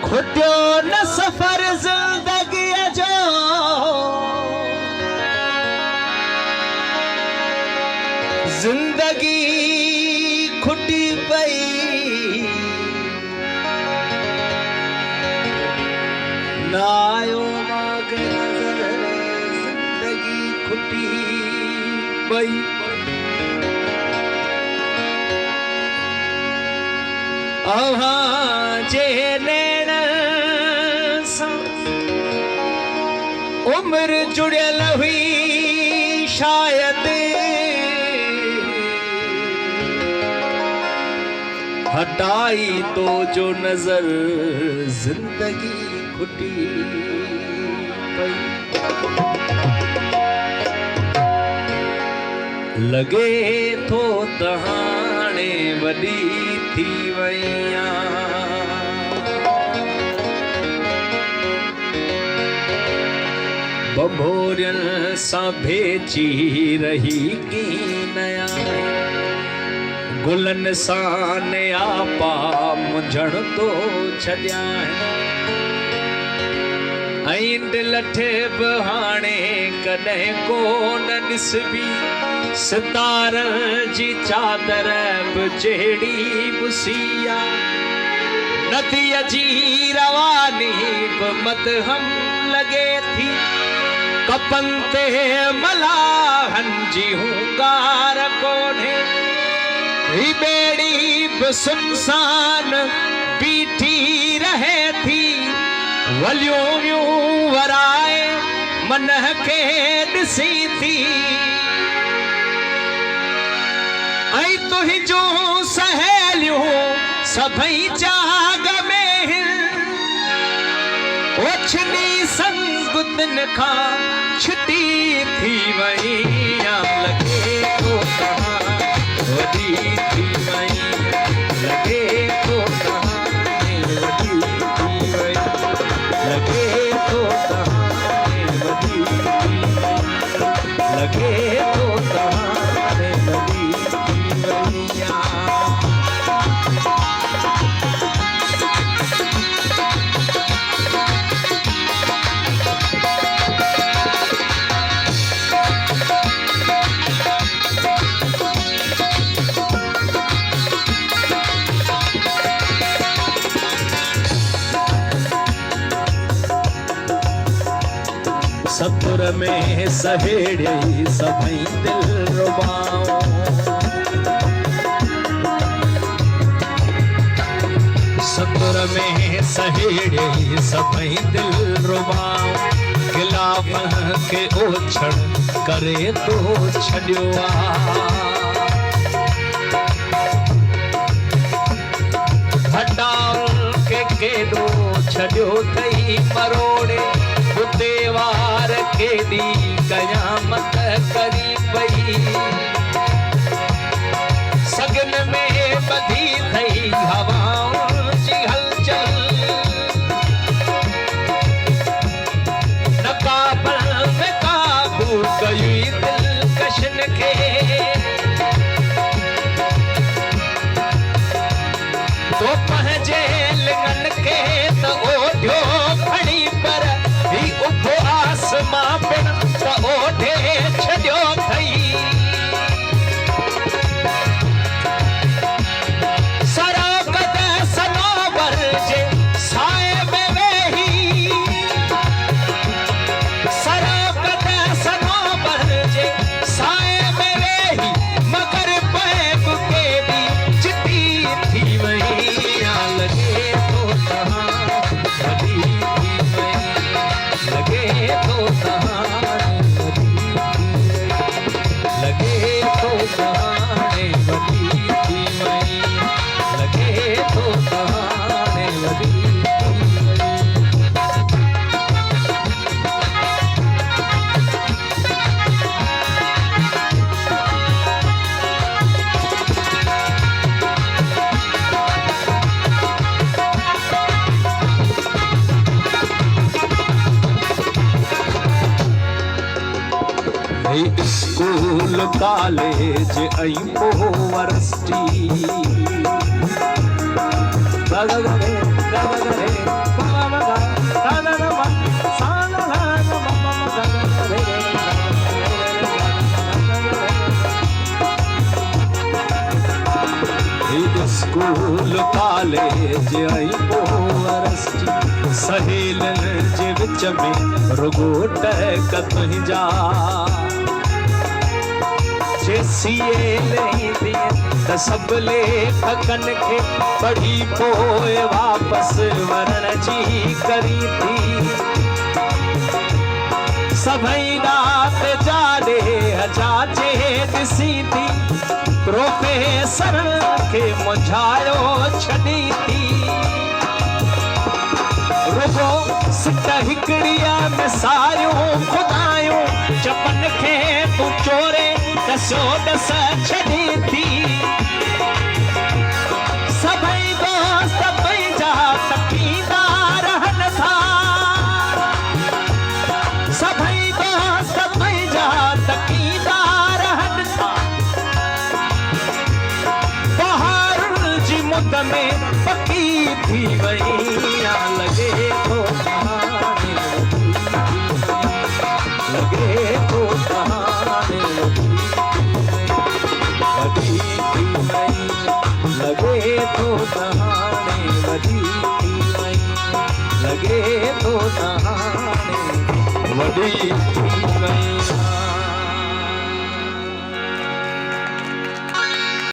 खुटियो न सफर जिंदगी जो जिंदगी खुटी पई नायो मागे जिंदगी खुटी पई अहा जे नैण उम्र जुड़ियल हुई शायद हटाई तो जो नजर जिंदगी खुटी पई लगे थो तहाणे वॾी थी वईया बभोरियन सां भेजी रही की नया गुलन सां नया पा मुंझण तो छॾिया ऐं दिल थे बहाने कॾहिं कोन ॾिसबी सितारन जी चादर जहिड़ी बुसिया नदीअ जी रवानी बि मदहम लॻे थी कपन ते मलाहन जी हुंकार कोन्हे ही बेड़ी बि सुनसान बीठी रहे थी वलियूं वराए मन खे ॾिसी थी ऐं तुंहिंजूं सहेलियूं सभई जाग में ओछनी संगुतन खां छुटी थी वई लगे तो कहां वॾी थी वई लगे तो कहां वॾी थी वई लगे तो कहां वॾी थी वई लगे तो कहां वॾी थी वई सतुर में सहेड़े सभई दिल रुबाओ सतुर में सहेड़े सभई दिल रुबाओ गिलाफ के ओछड़ करे तो छॾियो भटाल के केॾो छॾियो अथई मरोड़े उते वार केॾी क़यामत करी पई सगन में ॿधी थई हवाउनि जी हलचल नकाबल में काबू कई दिलकशन खे तो पंहिंजे लिंगन खे त ओढ़ियो खणी पर ही उभो आसमां पिण त ओढ़े छॾियो अथई सरागत स्कूल कॉलेज ऐं यूनिवर्सिटी स्कूल कॉलेज ऐं यूनिवर्सिटी सहेलियुनि जे विच में रुगो टहक तुंहिंजा जे सीए लहींदी त सभु लेखकनि खे पढ़ी पोइ वापसि वञण जी करी थी सभई राति जा ॾेह जाचे ॾिसी थी प्रोफेसर खे मुंझायो छॾी थी रुगो सिट हिकिड़ीअ में सारियूं खुदायूं चपन खे तूं चोरे दसियो ॾस छॾी थी सभई दोस्त पंहिंजा तकींदा रहनि था सभई दोस्त पंहिंजा तकींदा रहनि था बहारुनि जी मुद में पकी थी वई लॻे थो लॻे थो कहानी वॾी थी वई लॻे थो कहानी वॾी थी वई लॻे थो कहानी वॾी थी